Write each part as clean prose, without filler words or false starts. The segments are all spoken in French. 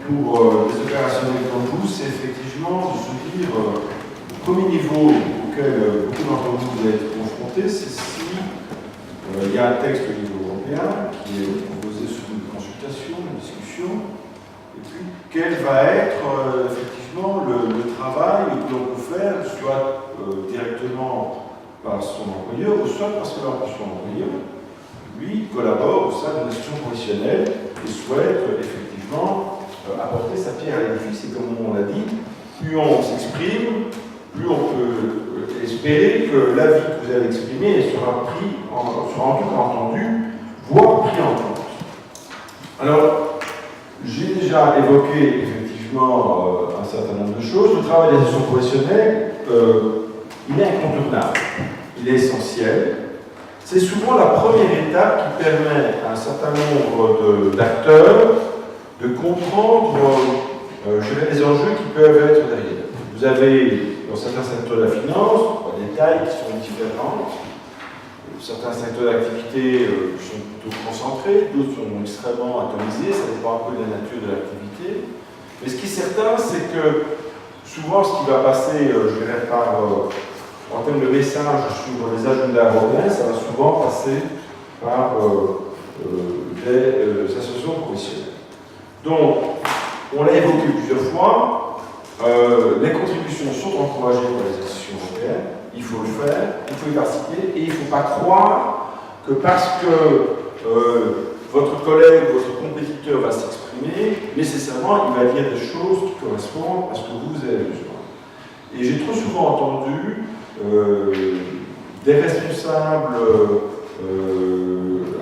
pour les opérationnels comme vous, c'est effectivement de se dire, le premier niveau auquel beaucoup d'entre vous vont être confrontés, c'est si il y a un texte au niveau européen qui est proposé sous une consultation, une discussion, et puis quel va être effectivement le travail que l'on peut faire, soit directement par son employeur, ou soit parce que son employeur, lui, collabore au sein d'une institution professionnelle et souhaite effectivement apporter sa pierre à l'édifice. Et comme on l'a dit, plus on s'exprime, plus on peut espérer que l'avis que vous allez exprimer sera en tout cas entendu, voire pris en compte. Alors, j'ai déjà évoqué effectivement un certain nombre de choses. Le travail des institutions professionnelles, il est incontournable, il est essentiel. C'est souvent la première étape qui permet à un certain nombre d'acteurs de comprendre les enjeux qui peuvent être derrière. Vous avez, dans certains secteurs de la finance, des tailles qui sont différentes. Certains secteurs d'activité sont plutôt concentrés, d'autres sont extrêmement atomisés, ça dépend un peu de la nature de l'activité. Mais ce qui est certain, c'est que souvent ce qui va passer, je dirais, en termes de messages sur les agendas européens, ça va souvent passer par des associations professionnelles. Donc, on l'a évoqué plusieurs fois, les contributions sont encouragées par les institutions européennes, il faut le faire, il faut y participer, et il ne faut pas croire que parce que votre collègue, votre compétiteur va s'exprimer, nécessairement il va dire des choses qui correspondent à ce que vous avez besoin. Et j'ai trop souvent entendu des responsables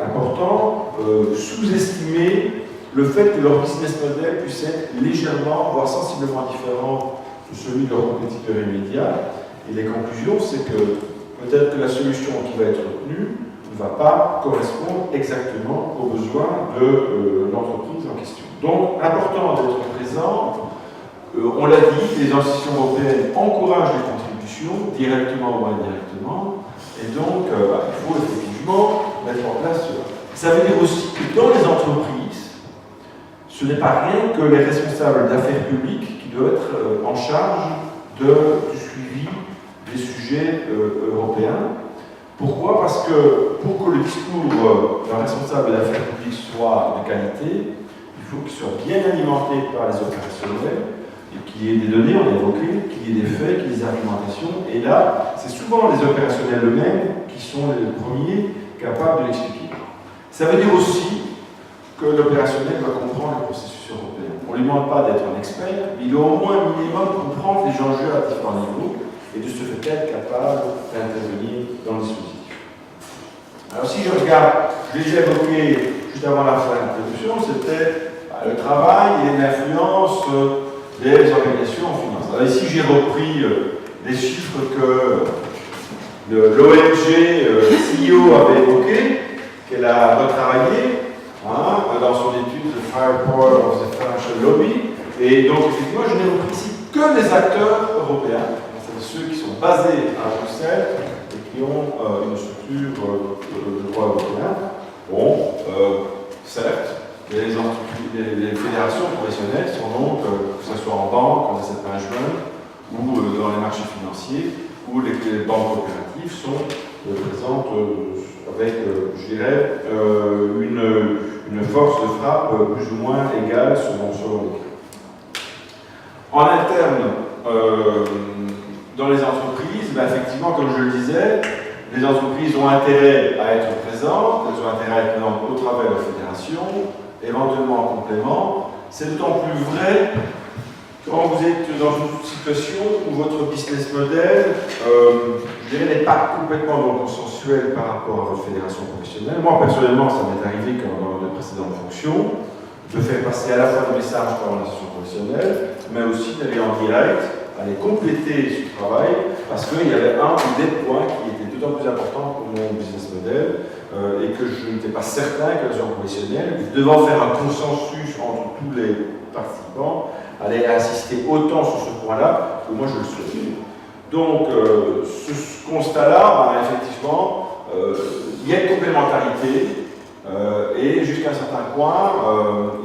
importants sous-estimer le fait que leur business model puisse être légèrement, voire sensiblement différent de celui de leur compétiteur immédiat. Et les conclusions, c'est que peut-être que la solution qui va être retenue ne va pas correspondre exactement aux besoins de l'entreprise en question. Donc, important d'être présent. On l'a dit, les institutions européennes encouragent les contributions, directement ou indirectement, et donc il faut effectivement mettre en place cela. Ça veut dire aussi que dans les entreprises, ce n'est pas rien que les responsables d'affaires publiques qui doivent être en charge du suivi des sujets européens. Pourquoi? Parce que pour que le discours d'un responsable d'affaires publiques soit de qualité, il faut qu'il soit bien alimenté par les opérationnels, et qu'il y ait des données, on a évoqué, qu'il y ait des faits, qu'il y ait des argumentations. Et là, c'est souvent les opérationnels eux-mêmes qui sont les premiers capables de l'expliquer. Ça veut dire aussi que l'opérationnel doit comprendre le processus européen. On ne lui demande pas d'être un expert, mais il doit au moins un minimum comprendre les enjeux à différents niveaux et de ce fait être capable d'intervenir dans le dispositif. Alors si je regarde, je l'ai déjà évoqué juste avant la fin de l'introduction, c'était le travail et l'influence des organisations en finance. Alors ici j'ai repris les chiffres que l'ONG CEO avait évoqués, qu'elle a retravaillé dans son étude The Firepower of the Financial Lobby. Et donc effectivement je n'ai repris ici que les acteurs européens, c'est-à-dire ceux qui sont basés à Bruxelles et qui ont une structure de droit européen. Bon, certes, les fédérations professionnelles sont donc, que ce soit en banque, en asset management, ou dans les marchés financiers, où les banques coopératives sont présentes avec, je dirais, une force de frappe plus ou moins égale selon les cas. En interne, dans les entreprises, effectivement, comme je le disais, les entreprises ont intérêt à être présentes, elles ont intérêt à être présentes au travers de la fédération, éventuellement en complément. C'est d'autant plus vrai quand vous êtes dans une situation où votre business model, je dirais, n'est pas complètement non consensuel par rapport à votre fédération professionnelle. Moi, personnellement, ça m'est arrivé dans mes précédentes fonctions, de faire passer à la fois des messages par l'association professionnelle, mais aussi d'aller en direct, aller compléter ce travail, parce qu'il y avait un ou des points qui étaient d'autant plus importants pour mon business model, et que je n'étais pas certain que l'association professionnelle, devant faire un consensus entre tous les participants, allait insister autant sur ce point-là que moi je le souhaitais. Donc, ce constat-là, effectivement, il y a une complémentarité, et jusqu'à un certain point,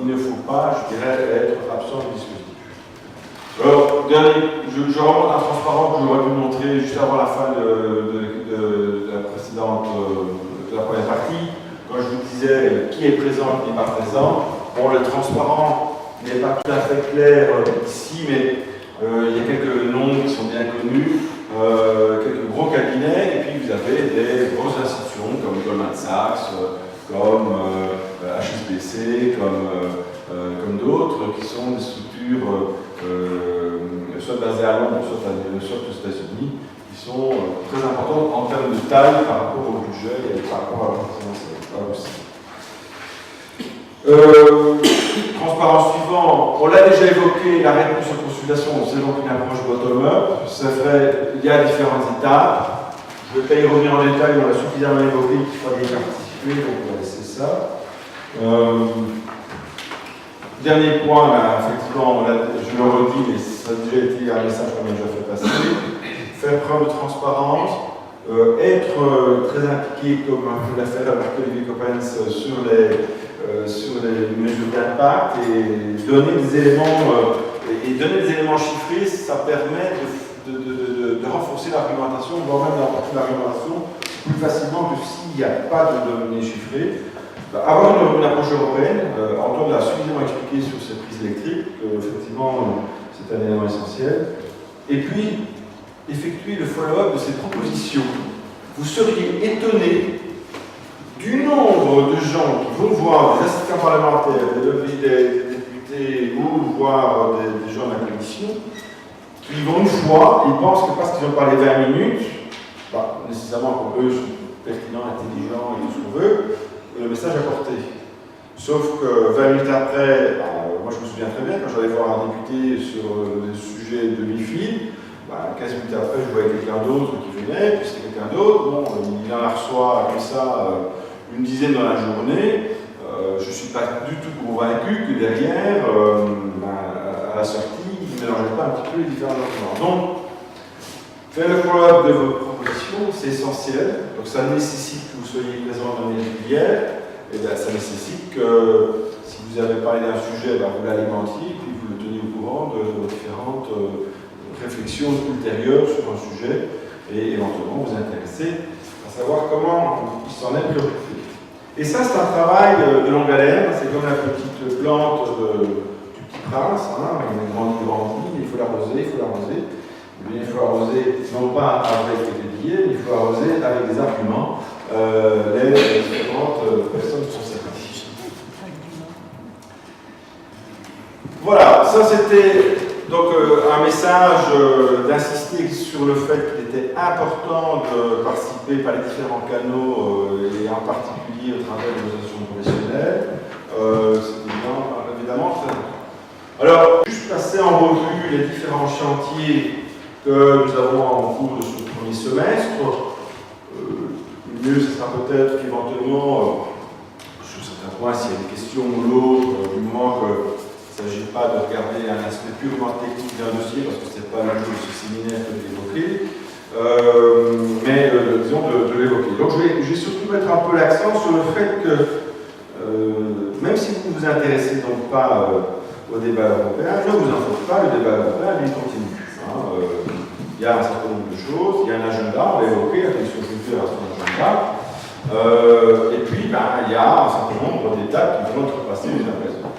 il ne faut pas, je dirais, être absent du dispositif. Alors, je remonte un transparent que j'aurais pu montrer juste avant la fin de la précédente, de la première partie, quand je vous disais qui est présent et qui n'est pas présent. Bon, le transparent n'est pas tout à fait clair ici, mais il y a quelques noms qui sont bien connus, quelques gros cabinets, et puis vous avez des grosses institutions comme Goldman Sachs, comme HSBC, comme d'autres, qui sont des structures soit basées à Londres, soit aux États-Unis, qui sont très importantes en termes de taille par rapport au budget et par rapport à la présidence aussi. Transparence suivant, on l'a déjà évoqué, la réponse aux consultations, c'est donc une approche bottom-up. Il y a différentes étapes. Je ne vais pas y revenir en détail, on l'a suffisamment évoqué qu'il fallait y participer, donc on va laisser ça. Dernier point, effectivement, je le redis, mais ça a déjà été un message qu'on a déjà fait passer. Faire preuve de transparence, être très impliqué, comme l'a fait remarquer Olivier Coppens, sur les mesures d'impact et donner des éléments chiffrés, ça permet de renforcer l'argumentation, voire même d'apporter l'argumentation plus facilement que s'il n'y a pas de données chiffrées. Avoir une approche européenne, Antoine l'a suffisamment expliqué sur cette prise électrique, effectivement c'est un élément essentiel. Et puis, effectuer le follow-up de ces propositions. Vous seriez étonné du nombre de gens qui vont voir des assistants parlementaires, des députés ou voir des gens de la commission, qui vont une fois, ils pensent que parce qu'ils ont parlé 20 minutes, nécessairement pour eux sont pertinents, intelligents et tout ce qu'on veut, le message est porté. Sauf que 20 minutes après, moi je me souviens très bien, quand j'allais voir un député sur le sujet de MIFID, 15 minutes après, je voyais quelqu'un d'autre qui venait, puis c'était quelqu'un d'autre. Bon, il en reçoit comme ça une dizaine dans la journée. Je ne suis pas du tout convaincu que derrière, à la sortie, il ne mélangeait pas un petit peu les différents documents. Donc, faire le follow-up de vos propositions, c'est essentiel. Donc, ça nécessite que vous soyez présent dans les régulières. Et bien, ça nécessite que si vous avez parlé d'un sujet, vous l'alimentiez et puis vous le teniez au courant de vos différentes réflexions ultérieures sur un sujet et éventuellement vous intéresser à savoir comment il s'en est préoccupé. Et ça, c'est un travail de longue haleine, c'est comme la petite plante du petit prince, il grandit, il faut l'arroser, il faut arroser non pas avec des billets, mais il faut arroser avec des arguments, les différentes personnes concernées. Voilà, ça c'était donc un message d'insister sur le fait qu'il était important de participer par les différents canaux et en particulier au travers des associations professionnelles. C'est évidemment très important. Alors, juste passer en revue les différents chantiers que nous avons en cours de ce premier semestre. Le mieux, ce sera peut-être qu'éventuellement, sur certains points, s'il y a des questions ou l'autre, du moment que il ne s'agit pas de regarder un aspect purement technique d'un dossier, parce que ce n'est pas le jeu de ce séminaire que de l'évoquer, mais disons de l'évoquer. Donc je vais surtout mettre un peu l'accent sur le fait que, même si vous ne vous intéressez donc pas au débat européen, ne vous en faites pas, le débat européen, il continue. Il y a un certain nombre de choses, il y a un agenda, on l'a évoqué, la question culture a son agenda, et puis il y a un certain nombre d'étapes qui vont être passées les uns après les autres.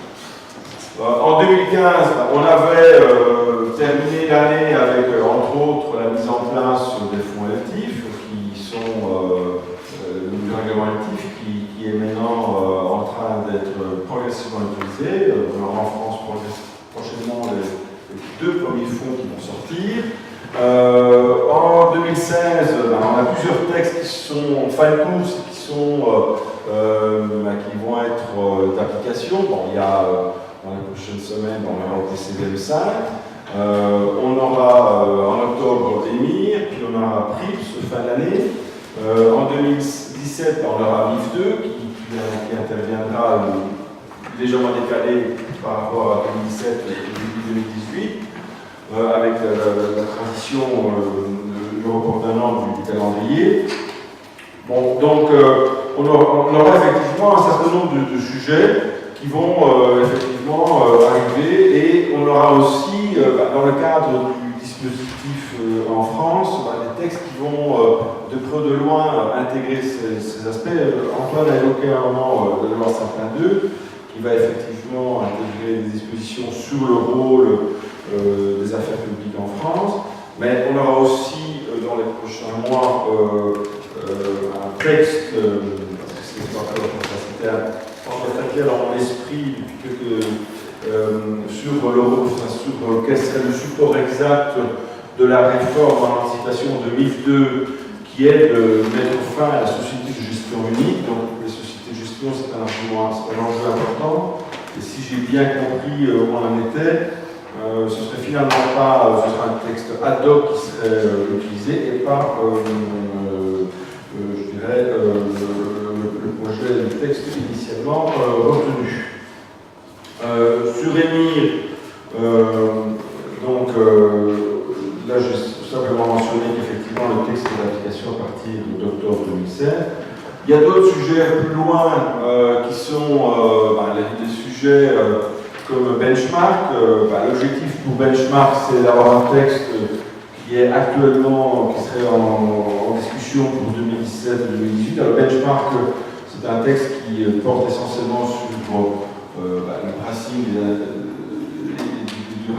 En 2015, on avait terminé l'année avec, entre autres, la mise en place des fonds électifs, qui sont du règlement électif, qui est maintenant en train d'être progressivement utilisé. On aura en France prochainement les deux premiers fonds qui vont sortir. En 2016, on a plusieurs textes qui sont en fin de course, qui vont être d'application. Bon, il y a dans les prochaines semaines, on aura au TCVM5, on aura en octobre EMIR, puis on aura PRIPS fin d'année. En 2017, on aura MIF2 qui interviendra légèrement décalé par rapport à 2017 et début 2018, avec la transition, le report d'un an du calendrier. Bon, donc, on aura effectivement un certain nombre de sujets qui vont effectivement arriver, et on aura aussi, dans le cadre du dispositif en France, des textes qui vont de près ou de loin intégrer ces aspects. Antoine a évoqué à un moment la loi Sapin 2, qui va effectivement intégrer des dispositions sur le rôle des affaires publiques en France, mais on aura aussi dans les prochains mois un texte, parce que c'est pas encore dans mon esprit depuis sur quel serait le support exact de la réforme en anticipation 2002, qui est de mettre fin à la société de gestion unique. Donc les sociétés de gestion, c'est un enjeu important, et si j'ai bien compris où on en était, ce serait finalement pas, ce serait un texte ad hoc qui serait utilisé, et pas, je dirais, le projet du texte initialement retenu. Sur EMIR, donc là je vais simplement mentionner qu'effectivement le texte est d'application à partir d'octobre 2016. Il y a d'autres sujets plus loin qui sont les sujets comme benchmark. L'objectif pour benchmark, c'est d'avoir un texte qui est actuellement, qui serait en discussion pour 2017 et 2018. Alors benchmark, c'est un texte qui porte essentiellement sur le principe du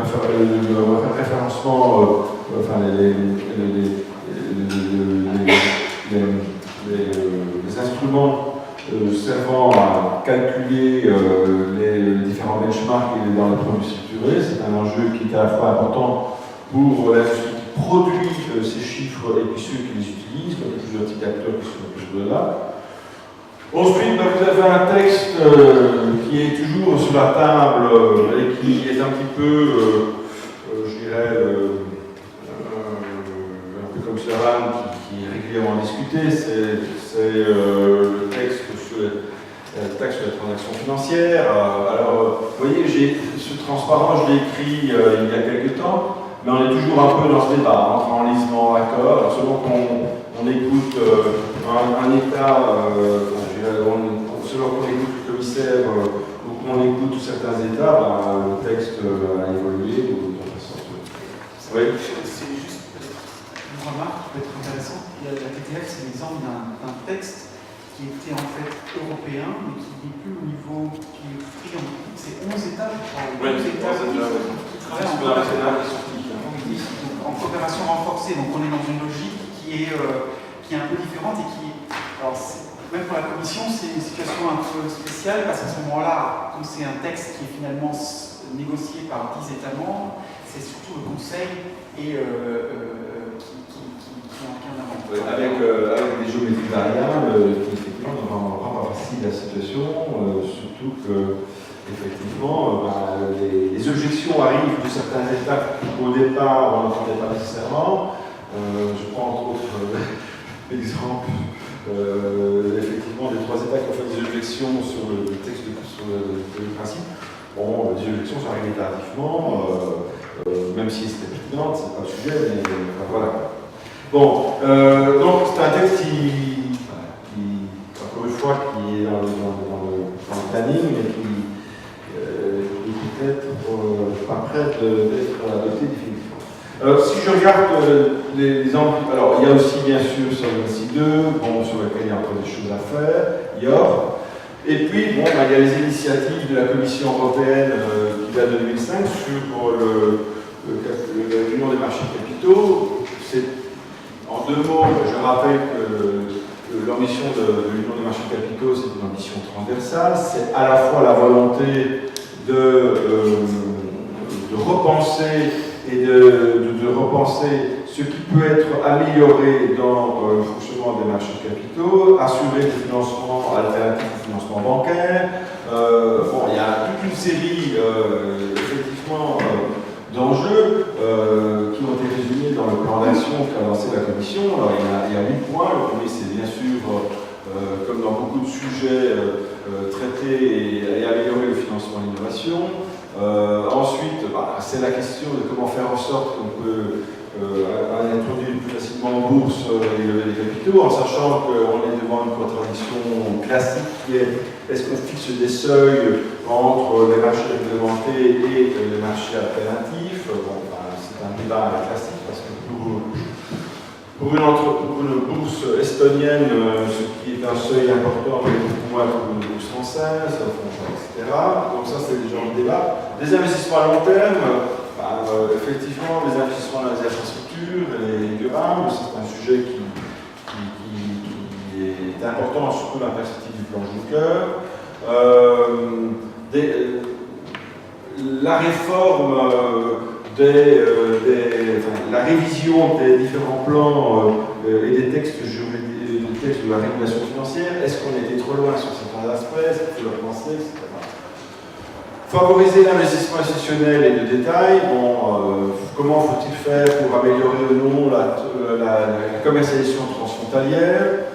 référencement, les instruments servant à calculer les différents benchmarks dans les produits structurés. C'est un enjeu qui est à la fois important pour l'industrie qui produit ces chiffres et puis ceux qui les utilisent, donc il y a plusieurs types d'acteurs qui sont plus là. Ensuite, vous avez un texte qui est toujours sur la table et qui est un petit peu, je dirais, un peu comme Serran qui est régulièrement discuté, c'est le texte sur la taxe sur les transactions financières. Alors, vous voyez, ce transparent, je l'ai écrit il y a quelques temps, mais on est toujours un peu dans ce débat, entre enlisement, accord. Selon qu'on écoute un État, selon qu'on écoute le commissaire ou qu'on écoute certains États, le texte a évolué. Oui. C'est juste une remarque qui peut être intéressante. La TTF, c'est l'exemple d'un texte qui était en fait européen, mais qui n'est plus au niveau qui est pris en compte. C'est 11 États, je crois. Oui, 11 États qui travaillent en coopération renforcée. Donc on est dans une logique qui est un peu différente et qui, alors même pour la Commission, c'est une situation un peu spéciale parce qu'à ce moment-là, comme c'est un texte qui est finalement négocié par 10 États membres, c'est surtout le Conseil et qui en avant. Avec des géométries variables qui effectivement ne rendent pas facile la situation, surtout que effectivement les objections arrivent de certains États qu'au départ on n'entendait pas nécessairement. Je prends entre autres l'exemple effectivement des 3 États qui ont fait des objections sur le texte, sur le principe. Bon, les objections sont arrivées tardivement, même si c'était pertinent, c'est pas le sujet, mais voilà. Bon, donc c'est un texte qui, encore une fois, qui est dans le planning, mais qui peut-être pas prêt d'être adopté définitivement. Alors, si je regarde les alors il y a aussi bien sûr Solvency 2, sur lequel il y a encore des choses à faire, IOR, et puis il y a les initiatives de la Commission européenne qui date de 2005 sur l'Union des marchés de capitaux. En 2 mots, je rappelle que l'ambition de l'Union des marchés de capitaux, c'est une ambition transversale, c'est à la fois la volonté de repenser et de repenser ce qui peut être amélioré dans le fonctionnement des marchés de capitaux, assurer des financements alternatifs au financement bancaire. Il y a toute une série, effectivement, d'enjeux qui ont été résumés dans le plan d'action qu'a lancé la Commission. Alors, il y a 8 points. Le premier, c'est bien sûr, comme dans beaucoup de sujets, traiter et améliorer le financement et l'innovation. Ensuite, c'est la question de comment faire en sorte qu'on peut à introduire plus facilement en bourse les levées des capitaux, en sachant qu'on est devant une contradiction classique qui est est-ce qu'on fixe des seuils entre les marchés réglementés et les marchés alternatifs. Bon, c'est un débat classique parce que pour une bourse estonienne, ce qui est un seuil important est beaucoup moins pour une bourse française, etc. Donc ça, c'est déjà un débat. Des investissements à long terme, effectivement, les investissements dans les infrastructures, les durables, c'est un sujet qui est important, surtout dans la perspective du plan Juncker. La réforme la révision des différents plans et des textes de la régulation financière, est-ce qu'on était trop loin sur certains aspects, est-ce qu'il faut le penser, etc. Favoriser l'investissement institutionnel et de détail, comment faut-il faire pour améliorer ou non la commercialisation transfrontalière,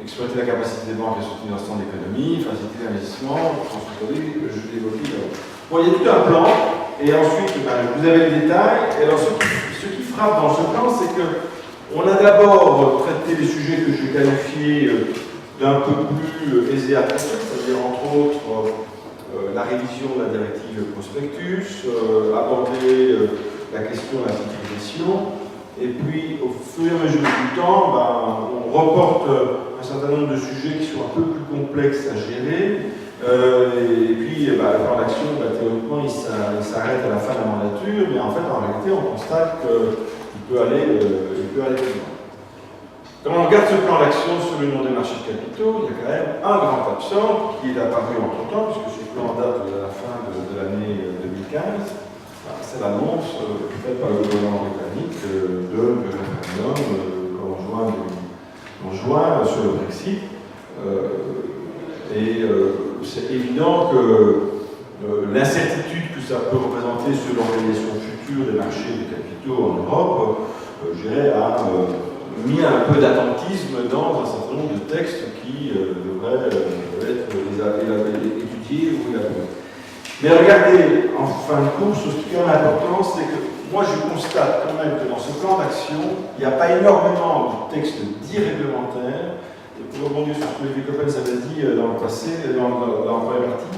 exploiter la capacité des banques à soutenir l'ensemble de l'économie, faciliter l'investissement transfrontalier, je l'ai évoqué d'abord. Bon, il y a tout un plan, et ensuite, vous avez le détail, et alors ce qui frappe dans ce plan, c'est qu'on a d'abord traité les sujets que je vais qualifier d'un peu plus aisés à traiter, c'est-à-dire entre autres la révision de la directive prospectus, aborder la question de la sécurisation, et puis au fur et à mesure du temps, on reporte un certain nombre de sujets qui sont un peu plus complexes à gérer, et puis le plan d'action, théoriquement, il s'arrête à la fin de la mandature, mais en fait, en réalité, on constate qu'il peut aller plus loin. Quand on regarde ce plan d'action sur l'union des marchés de capitaux, il y a quand même un grand absent qui est apparu entre-temps, puisque ce plan date de la fin de l'année 2015. C'est l'annonce faite par le gouvernement britannique de référendum en juin sur le Brexit. C'est évident que l'incertitude que ça peut représenter sur l'organisation future des marchés de capitaux en Europe, je dirais, a mis un peu d'attentisme dans un certain nombre de textes qui devraient être étudiés ou élaborés. Mais regardez, en fin de course, ce qui est quand même important, c'est que moi je constate quand même que dans ce plan d'action, il n'y a pas énormément de textes dits réglementaires. Et pour rebondir sur ce que Olivier Coppens avait dit dans le passé, dans la première partie,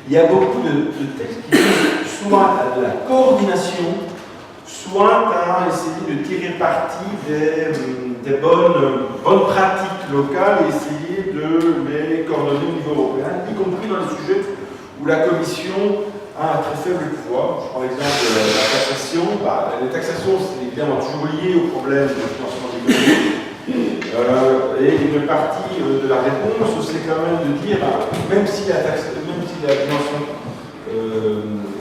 il y a beaucoup de textes qui visent soit à de la coordination, soit à essayer de tirer parti des bonnes pratiques locales et essayer de les coordonner au niveau européen, y compris dans les sujets où la Commission a un très faible pouvoir. Je prends l'exemple de la taxation. Les taxations, c'est évidemment toujours lié au problème de financement des économies. Et une partie de la réponse, c'est quand même de dire, même si la dimension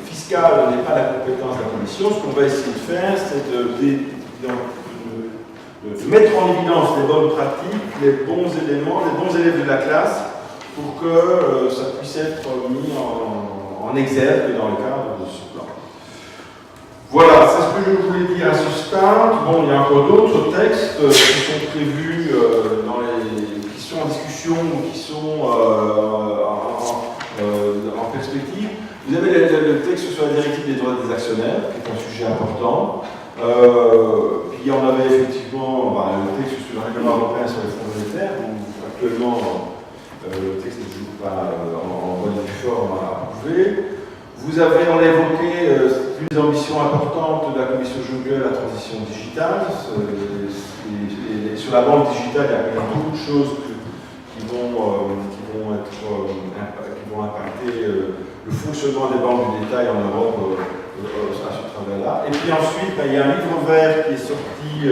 fiscale n'est pas la compétence de la Commission, ce qu'on va essayer de faire, c'est de mettre en évidence les bonnes pratiques, les bons éléments, les bons élèves de la classe, pour que ça puisse être mis en exergue dans le cadre de ce plan. Voilà, c'est ce que je voulais dire à ce stade. Bon, il y a encore d'autres textes qui sont prévus, qui sont en discussion ou qui sont en perspective. Vous avez le texte sur la directive des droits des actionnaires, qui est un sujet important. Puis on avait effectivement le texte sur le règlement européen sur les fonds monétaires, où actuellement le texte n'est toujours pas en bonne forme à approuver. On a évoqué une ambition importante de la Commission Juncker, la transition digitale. Et sur la banque digitale, il y a quand même beaucoup de choses qui vont impacter le fonctionnement des banques du détail en Europe à ce travers-là. Et puis ensuite, il y a un livre vert qui est sorti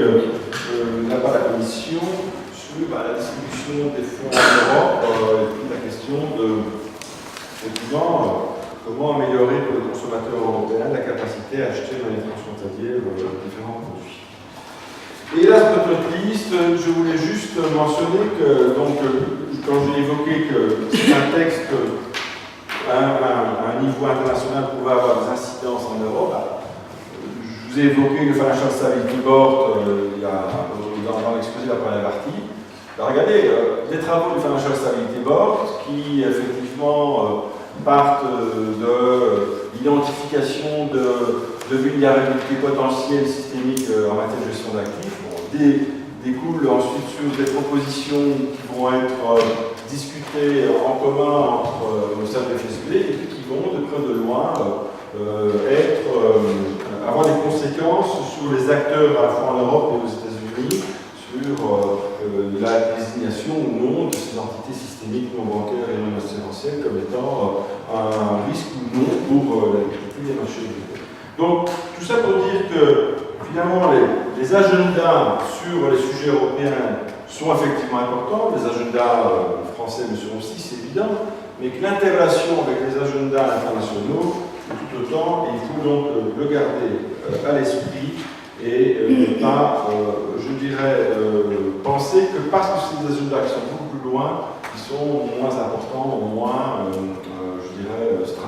là-bas à la Commission sur la distribution des fonds en Europe et puis la question de comment améliorer pour le consommateur européen la capacité à acheter dans les transfrontaliers différents produits. Et là, notre liste, je voulais juste mentionner que, quand j'ai évoqué que c'est un texte à un niveau international pouvait avoir des incidences en Europe, je vous ai évoqué le Financial Stability Board dans l'exposé de la première partie. Regardez, les travaux du Financial Stability Board qui effectivement partent de l'identification de vulnérabilité potentielle systémique en matière de gestion d'actifs. Bon, découle ensuite sur des propositions qui vont être discutées en commun au sein de l'FSB et puis qui vont de près de loin avoir des conséquences sur les acteurs à la fois en Europe et aux États-Unis, sur la désignation ou non de ces entités systémiques non bancaires et non assurantielles comme étant un risque ou non pour les marchés obligataires. Donc, tout ça pour dire que finalement les agendas sur les sujets européens sont effectivement importants, les agendas français le sont aussi, c'est évident, mais que l'intégration avec les agendas internationaux tout autant, et il faut donc le garder à l'esprit et ne pas, je dirais, penser que parce que c'est des agendas qui sont beaucoup plus loin, ils sont moins importants, moins, je dirais, stratégiques.